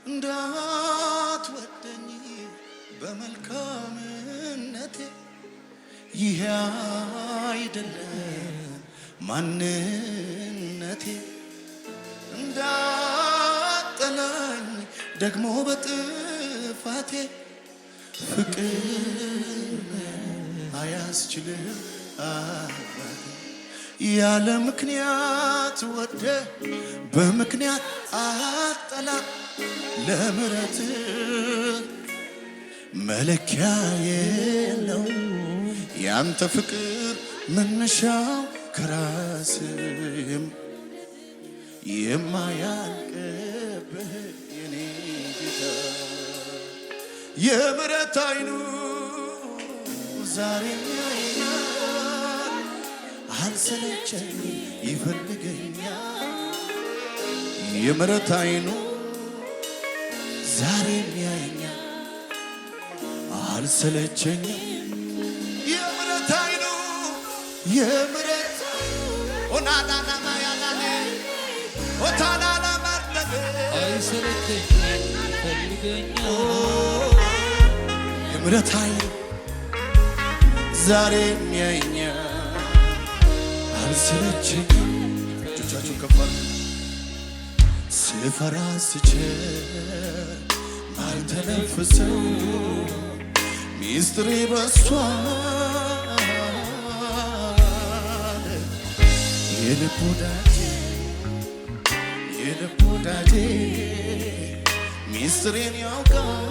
እንዳትወደኝ በመልካምነቴ ይሄ አይደለም ማንነቴ እንዳጠላኝ ደግሞ በጥፋቴ ፍቅር አያስችልም አባቴ ያለ ምክንያት ወደ በምክንያት አጠላ ለምሕረት መለኪያ የለው ያንተ ፍቅር መነሻው ከራስም የማያልቅብህ የኔ ጌታ የምሕረት ዓይኑ ዛሬም ያየኛል አልሰለቸኝ ይፈልገኛል የምሕረት ዓይኑ ዛሬም ያየኛል አልሰለቸኝም የምሕረት ዓይኑ የምሕረት ኦናናና ማያናኔ ኦታናና ማርለኔ አልሰለቸኝም ይፈልገኛል የምሕረት ዓይኑ ዛሬም ያየኛል አልሰለቸኝም እጆቻችሁን ከፍ አድርጉ ስፈራ ስችል ማልተነፍሰው ሚስጥሬ በዝቷል የልብ ወዳጄ ሚስጥሬን ያውቃል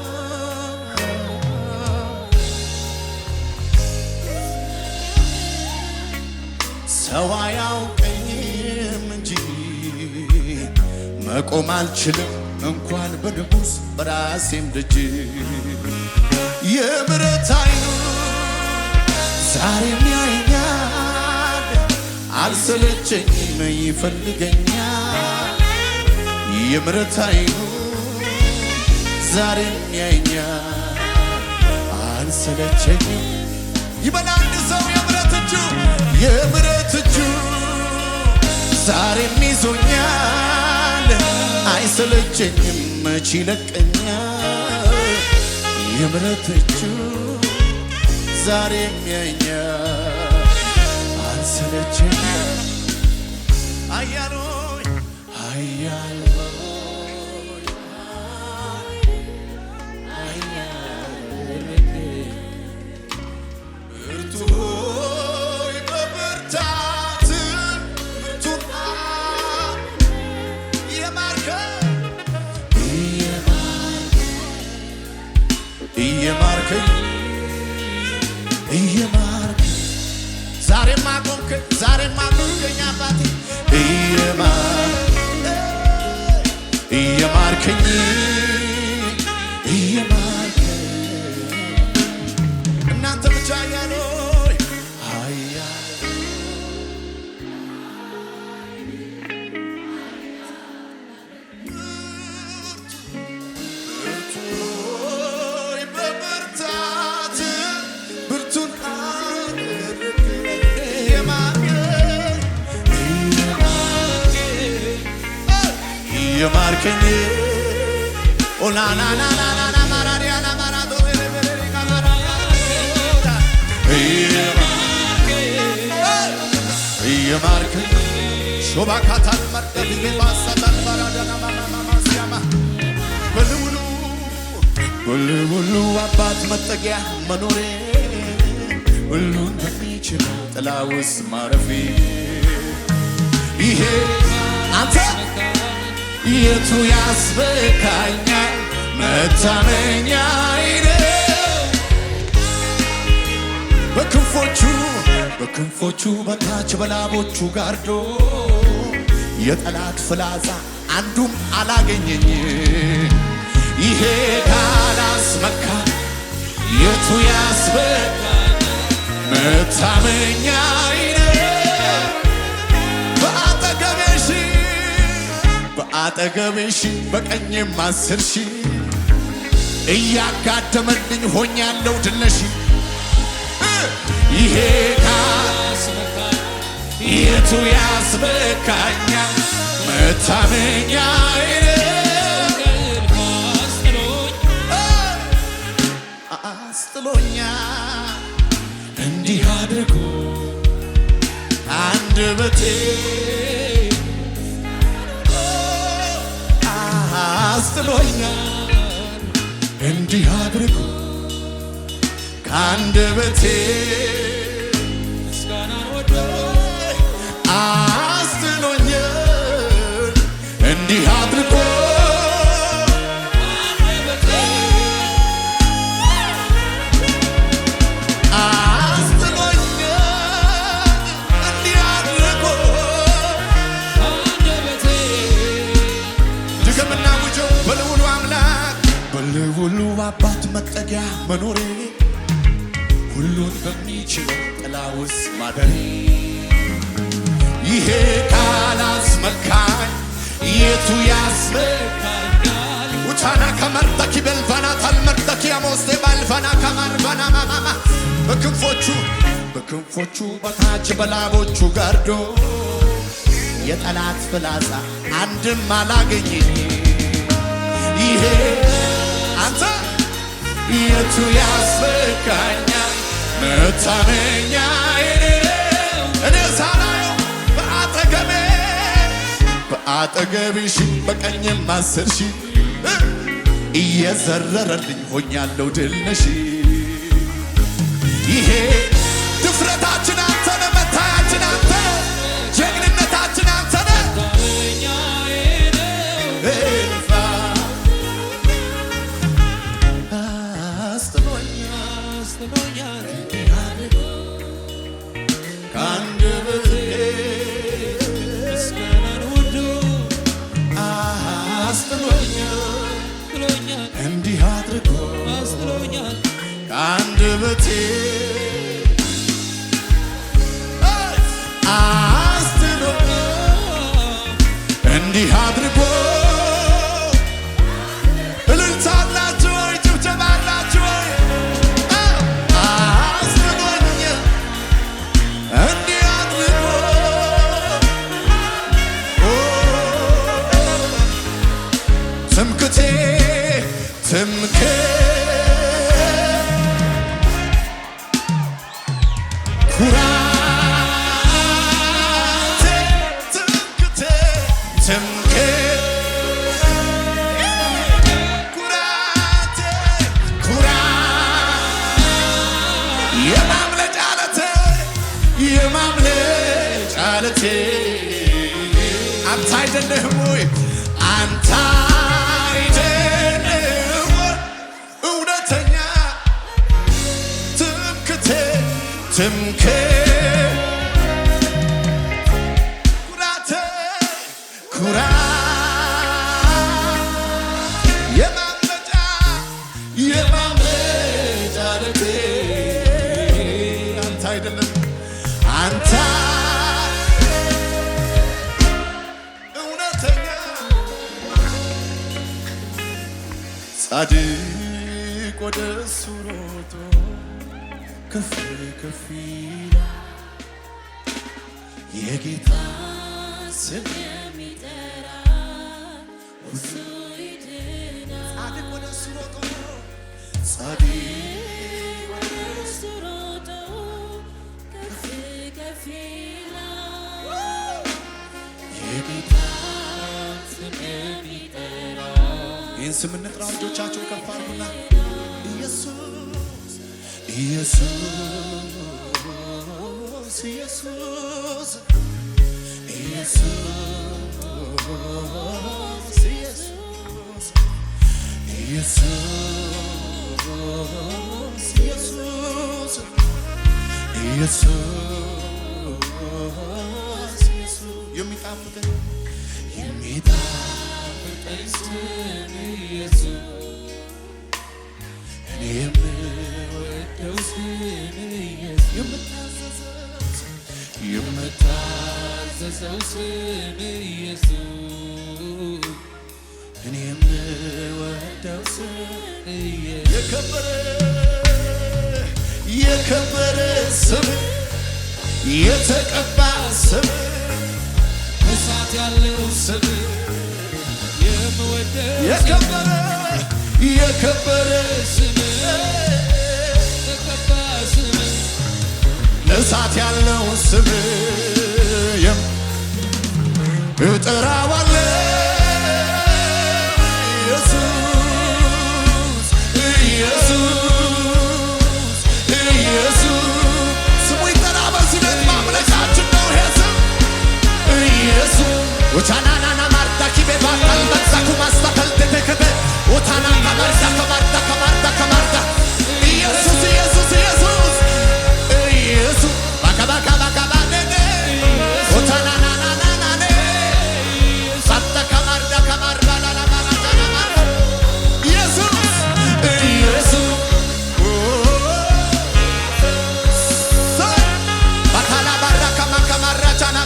ሰው አያውቀኝም እንጂ መቆም አልችልም እንኳን በንጉሥ በራሴም ደጅ የምሕረት ዓይኑ ዛሬም ያየኛል አልሰለቸኝም ይፈልገኛል የምሕረት ዓይኑ ዛሬም ያየኛል አልሰለቸኝም ይበል አንድ ሰው የምሕረት እጁ ዛሬም ይዞኛል አይሰለቸኝም መች ይለቀኛል የምሕረት እጁ ዛሬም ያየኛል አልሰለቸኝም ኃያሎይ እየማርከኝ ዛሬም አቆምከኝ አባቴ እየማርከኝ እናንተ ብቻ ያኖይ የማርከኝ ኦናናናናና ማራዲያና ማራዶ የማርከኝ ሾባካታን መርጠብ ባሳታን ባራዳና ማማማሲያማ ሁሉ አባት መጠጊያ መኖሬ ሁሉን በሚችል ጥላ ውስጥ ማረፌ ይሄ አንተ የቱ ያስበካኛል መታመኛዬ በክንፎቹ በታች በላቦቹ ጋርዶ የጠላት ፍላጻ አንዱም አላገኘኝ ይሄ ካላስመካ የቱ ያስበካኛል መታመኛዬ በአጠገቤሽ በቀኝም 10 ሺህ እያጋደመልኝ ሆኛለሁ ድለሽ ይሄ የቱ ያስበካኛል መታመኛዬ ከአንደበቴ አስጥሎኛል እንዲህ አድርጎ ከአንደበቴ አስጥሎኛል እንዲህ አድርጎ ሁሉ አባት መጠጊያ መኖሬ ሁሉን በሚችለው ጥላ ውስጥ ማደሬ ይሄ ካላስመካኝ የቱ ያስመካኛል? ውቻና ከመርተኪ በልፋና ታልመርተኪ አሞስቴ ባልፋና ከማርፋና ማማማ በክንፎቹ በታች በላቦቹ ጋርዶ የጠላት ፍላጻ አንድም አላገኘ ይሄ አንተ የቱ ያስመካኛል? መታመኛዬ እኔ ሳላየው በአጠገቤ ሺህ በቀኝም 10 ሺህ እየዘረረልኝ ሆኛለሁ ድል ነሽ። ይሄ ድፍረታችን አንተ ነህ፣ መታያችን አንተ ነህ፣ ጀግንነታችን አንተ ነህ። እንዲህ አድርጎ ከአንደበቴ አስጥሎኛል እንዲህ አድርጎ እልልታ አላችሁ ወይ? ጭብጨባ አላችሁ ወይ? አስጥሎኛል እንዲህ አድርጎ ትምክቴ ኩራቴ ትምክቴ የማምለጫ ዓለቴ አንተ አይደለህም ወይ? አንተ አይደለህም ወይ? እውነተኛ ትምክቴ ኩራቴ የማምለጫ ዓለቴ አንተ አይደለም አንተ እውነተኛ ጻድቅ ወደ እሱ ሮጦ ከፍ ከፍ ይላል የጌታ ስም የሚጠራ እሱ ይድናል። ጻድቅ ወደ እሱ ሮጦ ከፍ ከፍ ይላል የጌታ ስም የሚጠራ። ይህን ስም እንጥራው። ልጆቻቸው ከፍ አድርጉና ኢየሱስ ኢየሱስ ኢየሱስ ኢየሱስ ኢየሱስ ኢየሱስ ኢየሱስ የሚጣፍጠኝ ስም ኢየሱስ እኔ የምወደው ስም ኢየሱስ የምታዘዘው ስም ኢየሱስ እኔ የምወደው ስም የከበረ ስም የተቀባ ስም እሳት ያለው ስም የከበረ ስም የተቀባ ስም እሳት ያለው ስም እጠራዋለሁ ኢየሱስ ኢየሱስ ኢየሱስ ስሙ ይጠራ። በዚህ ቤት ማምለካችን ነው ይሄ ስም ኢየሱስ ወቻናናና ማርዳ ኪቤ ባታል በዛኩ ማስተከል ተከበ ወታና ከማርዳ ከማርዳ ከማርዳ ከማርዳ ኢየሱስ ኢየሱስ ኢየሱስ ኢየሱስ ባካባ ካባ ካባ ነነ ወታናናናና ነ ሳታ ከማርዳ ከማርዳ ላላማራና ማር ኢየሱስ ኢየሱስ ባካላ ባራ ከማ ከማራ ቻና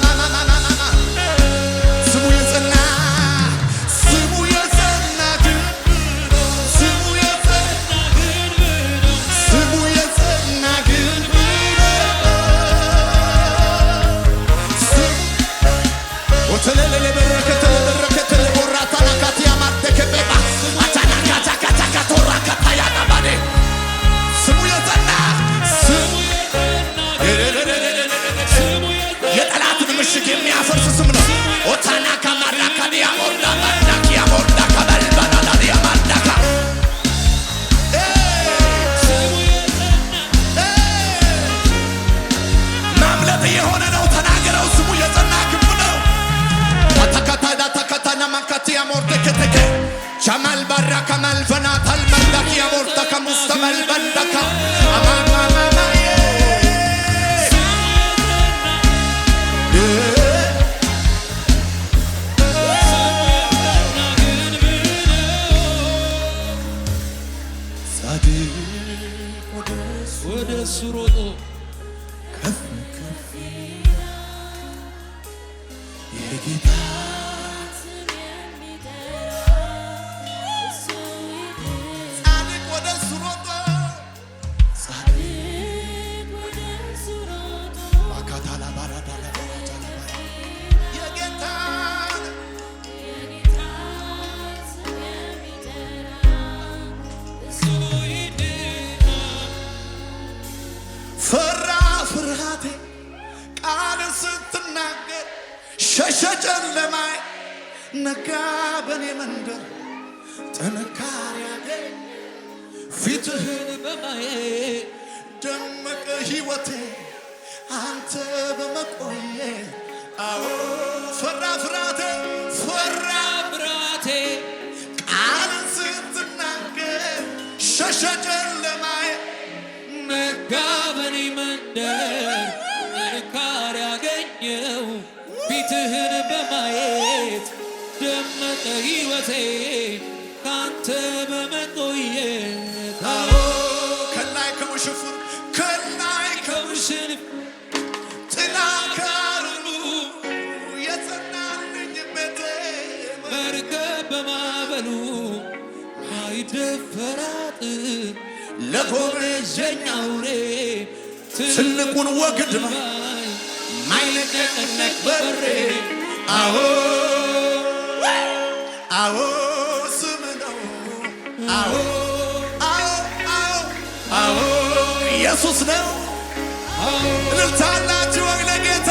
የሚያፈርስ ስም ነው። ኦታና ካማራ ካዲያ ሞርዳ ባዳኪያ ሞርዳ ካባልባና ዳዲያ ማርዳካ ማምለጥ የሆነ ነው። ተናገረው። ስሙ የጸና ግንብ ነው። ታካታዳ ታካታና ማካቲያ ሞርዳ ከተከ ሻማል ባራ ካማል ፈናታል ማርዳኪያ ሞርዳ ከሙስተማል ባዳካ አማማማማ ወደሱ ሮጦ ከፍ ከፍ የጌታ ጻድቅ ወደሱ ሮጦ ባካታላ ባራዳላ ባራዳላ የጌታ ፈራ ፍርሃቴ ቃል ስትናገር ሸሸ ጨለማዬ ነጋ በኔ መንደር ጥንካሬ ያገኝ ፊትህን በማየት ደመቀ ሕይወቴ አንተ በመቆየት አዎ ፈራ ፍርሃቴ ፈራ ብራቴ ቃል ስትናገር ሸሸ ጨለማዬ ነጋ በኔ መንደር ጥንካሬ ያገኘው ፊትህን በማየት ደመቀ ሕይወቴ ካንተ በመቆየት አዎ ከላይ ከውሽንፍር ከላይ ከውሽንፍር ጥላ ከሩሩ የጸናልኝ ቤቴ መርከብ በማዕበሉ አይደፈራት ለጎረጀኝ አውሬ ትልቁን ወግድ ማይነቀነቅ በሬ አዎ አዎ ስም ነው አዎ አዎ አዎ አዎ ኢየሱስ ነው። እልልታላችሁ ወይ ለጌታ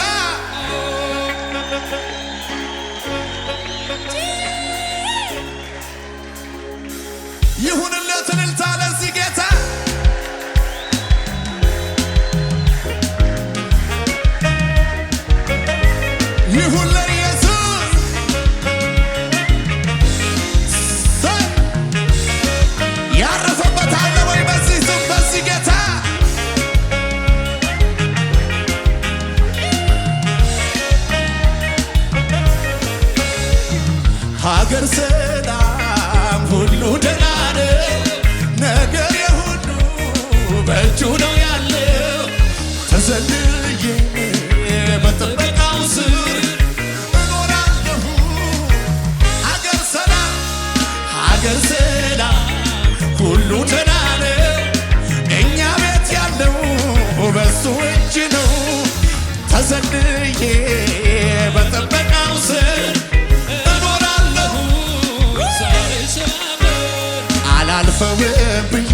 ይሁንለት እልልታ ለዚህ ጌታ ይሁን ለኢየሱስ ያረፈበት አለ ወይ በዚህ ስም በዚህ ጌታ ሀገር ሰላም ሁሉ ደህና ነው። ነገር የሁሉ በእጁ ነው ያለው። ተዘልዬ በጥበቃው ስር እኖራለሁ። ሀገር ሰላም ሁሉ ደህና ነው። እኛ ቤት ያለው በሱ እጅ ነው። ተዘልዬ በጥበቃው ስር አላልፈውም ብዬ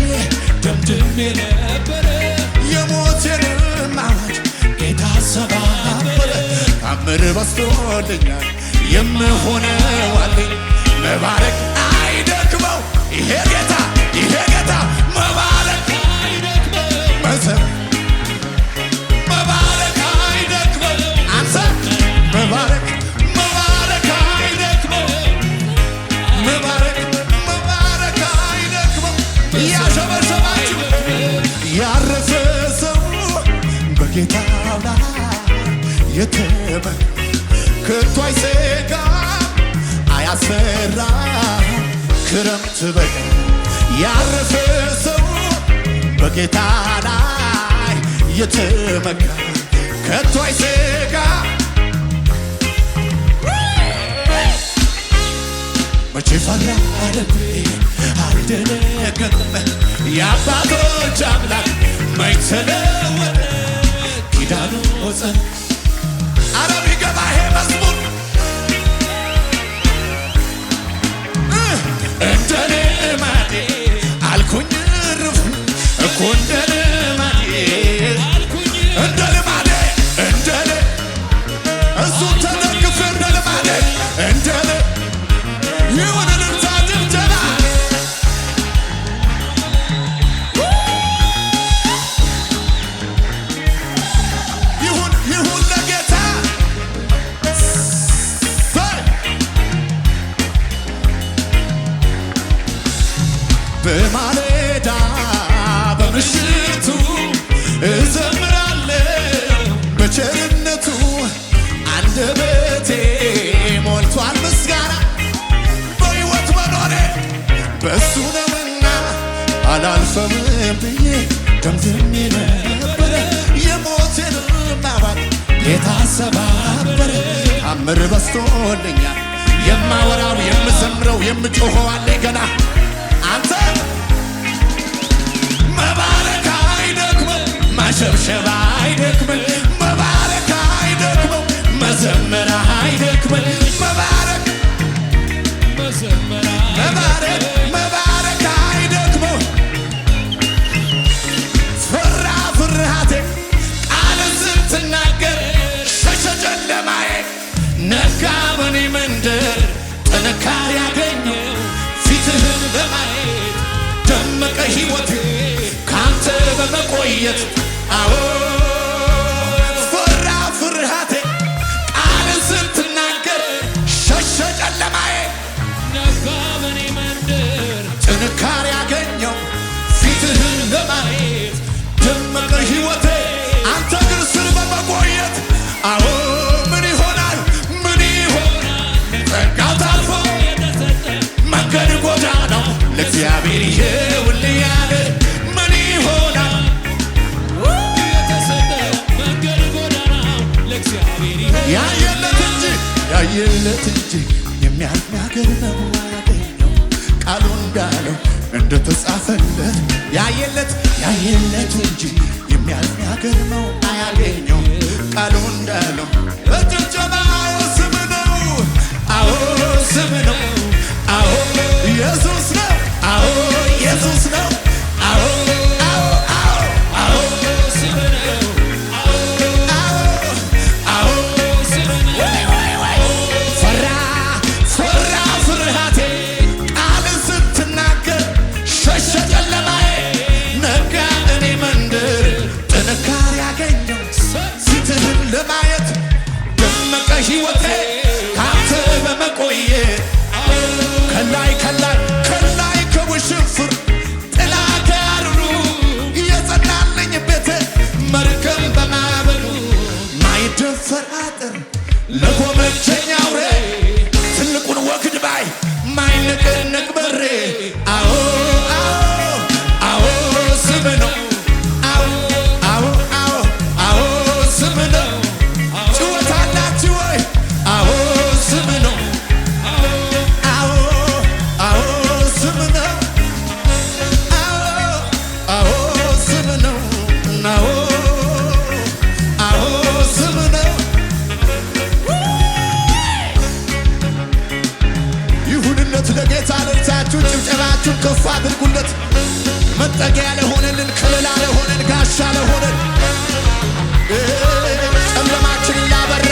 ደምድሜ ነበረ። የሞቴንም አዋጅ ጌታ ሰባበረ። ታምር በዝቶልኛል የምሆነው አለኝ መባረክ አይደክመው ይሄ ጌታ መባረክ አይደክመው መባረክ አይደክመው አንተ መባረክ አይደክመው መባረክ አይደክመው እያሸበሸባችሁ ያረፈ ሰው በጌታው ላይ የተመካ ከቶ አይሰጋ አያስፈራ ክረምት በጋ ያረፈ ሰው በጌታ ላይ የተመካ ከቶ አይሰጋ መቼ ፈራ ልቤ አልደነገጠም የአባቶች አምላክ መች ተለወጠ ኪዳኑ ጸና አረብ ይገባ ይሄ መዝሙር እንደ ልማዴ አልኩኝ ርፍ እኮ እንደ ልማዴ እሱ ተደግፌ እንደ ልማዴ ይሁን ልምታ ድብደባ ይሁን ለጌታ በማለዳ በምሽቱ እዘምራለሁ በቸርነቱ አንደበቴ ሞልቷል ምስጋና በሕይወት መኖሬ በእሱ ነውና አላልፈም ብዬ ደምድሜ ነበረ የሞቴን ማባት ጌታ ሰባበረ ታምር በዝቶልኛል የማወራው የምዘምረው የምጮኸው አለኝ ገና አንተ መባረክ አይደክመው ማሸብሸብ አይደክመው መባረክ አይደክመው መዘመር አይደክመው መባረክ አይደክመው ፈራ ፍርሃቴ ቃልን ስትናገር ሸሸ ጨለማዬ ነጋ በኔ መንደር ጥንካሬ ያገኘው ፊትህን በማየት ደመቀ ሕይወቴ ካንተ በመቆየት አዎ ፈራ ፍርሃቴ ቃልን ስትናገር ሸሸ ጨለማዬ ነጋ በኔ መንደር ጥንካሬ ያገኘው ፊትህን በማየት ደመቀ ሕይወቴ አንተ እግር ስር በመቆየት አዎ ምን ይሆናል ጸጋው ታልፎ መንገድ ጎዳናው ለእግዚአብሔር ይኸውልህ ያለ ምን ይሆናል መንገድ ጎዳናው ለእግዚአብሔር ያየለት እንጂ የሚያልፍ ነገር ነው ያገኘው ቃሉ እንዳለው እንደተጻፈለት ያየለት እንጂ የሚያልፍ ነገር ነው አያገኘው ቃሉ እንዳለው በጭብጨባ ስም ነው አዎ ስም ነው አዎ ኢየሱስ ነው አዎ ኢየሱስ ነው አዎ ስም ነው አዎ ስም ነው ፈራ ፍርሃቴ ቃልን ስትናገር ሸሸ ጨለማዬ ነጋ እኔ መንደር ጥንካሬ ያገኘው ፊትህን ለማየት ደመቀ ሕይወቴ ካንተ በመቆየት ከላይ ከውሽንፍር ጥላ ከሐሩሩ የጸናልኝ ቤቴ መርከብ በማዕበሉ ማይደፈር አጥር ለጎመጀኝ አውሬ ትልቁን ወግድ ባይ ማይንቅንቅ በሬ አዎ ስም ነው አዎ ስም ነው ጭወት አላችሁ ወይ አዎ ስም ነው ስም ነው ስም ነው ስም ነው ይሁንለት ለጌታ ለርታችሁ ጭብጨባችሁን ከፍ አድርጉለት መጠጊያ ለሆነልን ከለላ ለሆነን ጋሻ ለሆነን ጨለማችንን ላበራ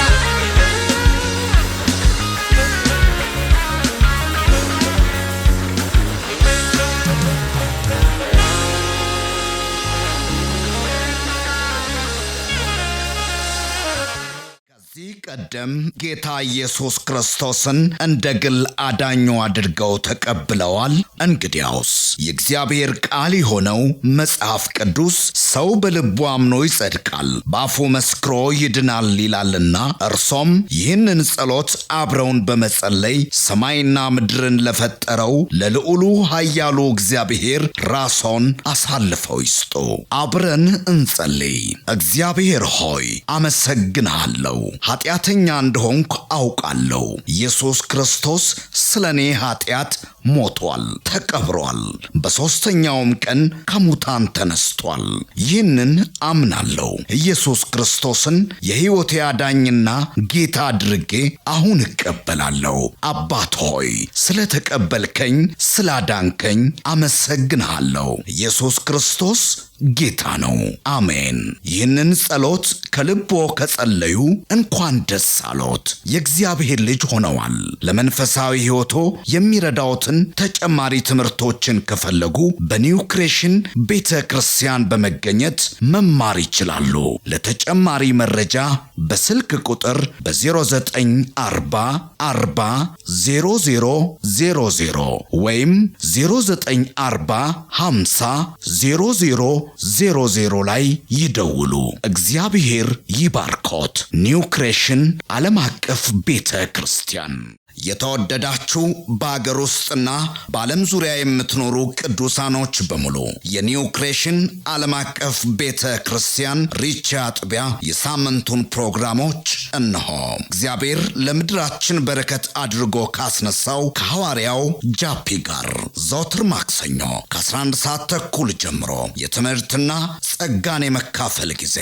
ቀደም ጌታ ኢየሱስ ክርስቶስን እንደ ግል አዳኙ አድርገው ተቀብለዋል? እንግዲያውስ የእግዚአብሔር ቃል የሆነው መጽሐፍ ቅዱስ ሰው በልቡ አምኖ ይጸድቃል፣ በአፉ መስክሮ ይድናል ይላልና እርሶም ይህንን ጸሎት አብረውን በመጸለይ ሰማይና ምድርን ለፈጠረው ለልዑሉ ኃያሉ እግዚአብሔር ራስዎን አሳልፈው ይስጡ። አብረን እንጸልይ። እግዚአብሔር ሆይ አመሰግንሃለሁ። ኃጢአተኛ እንደሆንኩ አውቃለሁ። ኢየሱስ ክርስቶስ ስለኔ ኃጢአት ሞቷል፣ ተቀብሯል፣ በሦስተኛውም ቀን ከሙታን ተነስቷል። ይህንን አምናለሁ። ኢየሱስ ክርስቶስን የሕይወቴ አዳኝና ጌታ አድርጌ አሁን እቀበላለሁ። አባት ሆይ ስለተቀበልከኝ፣ ስላዳንከኝ አመሰግንሃለሁ። ኢየሱስ ክርስቶስ ጌታ ነው። አሜን። ይህንን ጸሎት ከልቦ ከጸለዩ እንኳን ደስ አሎት፣ የእግዚአብሔር ልጅ ሆነዋል። ለመንፈሳዊ ሕይወቶ የሚረዳዎትን ተጨማሪ ትምህርቶችን ከፈለጉ በኒው ክሬሽን ቤተ ክርስቲያን በመገኘት መማር ይችላሉ። ለተጨማሪ መረጃ በስልክ ቁጥር በ0940400000 ወይም 0940500000 ላይ ይደውሉ። እግዚአብሔር ይባርኮት። ኒው ክሬሽን ዓለም አቀፍ ቤተ ክርስቲያን። የተወደዳችሁ በአገር ውስጥና በዓለም ዙሪያ የምትኖሩ ቅዱሳኖች በሙሉ የኒው ክሬሽን ዓለም አቀፍ ቤተ ክርስቲያን ሪቻ አጥቢያ የሳምንቱን ፕሮግራሞች እነሆ። እግዚአብሔር ለምድራችን በረከት አድርጎ ካስነሳው ከሐዋርያው ጃፒ ጋር ዘወትር ማክሰኞ ከ11 ሰዓት ተኩል ጀምሮ የትምህርትና ጸጋን የመካፈል ጊዜ፣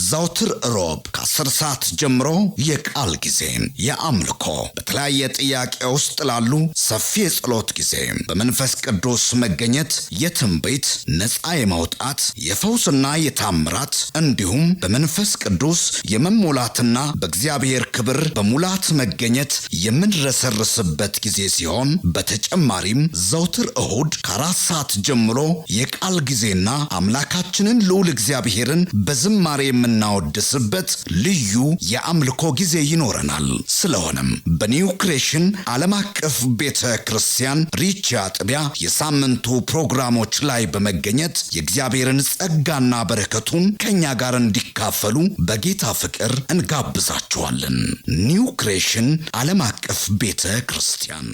ዘወትር ሮብ ከ10 ሰዓት ጀምሮ የቃል ጊዜ፣ የአምልኮ በተለያየ ጥያቄ ውስጥ ላሉ ሰፊ የጸሎት ጊዜ፣ በመንፈስ ቅዱስ መገኘት የትንቢት ነፃ የማውጣት የፈውስና የታምራት እንዲሁም በመንፈስ ቅዱስ የመሞላትና በእግዚአብሔር ክብር በሙላት መገኘት የምንረሰርስበት ጊዜ ሲሆን በተጨማሪም ዘውትር እሁድ ከ4 ሰዓት ጀምሮ የቃል ጊዜና አምላካችንን ልዑል እግዚአብሔርን በዝማሬ የምናወድስበት ልዩ የአምልኮ ጊዜ ይኖረናል። ስለሆነም በኒው ክሬሽን ዓለም አቀፍ ቤተ ክርስቲያን ሪቻ አጥቢያ የሳምንቱ ፕሮግራሞች ላይ በመገኘት የእግዚአብሔርን ጸጋና በረከቱን ከኛ ጋር እንዲካፈሉ በጌታ ፍቅር እንጋብዛችኋለን። ኒው ክሬሽን ዓለም አቀፍ ቤተ ክርስቲያን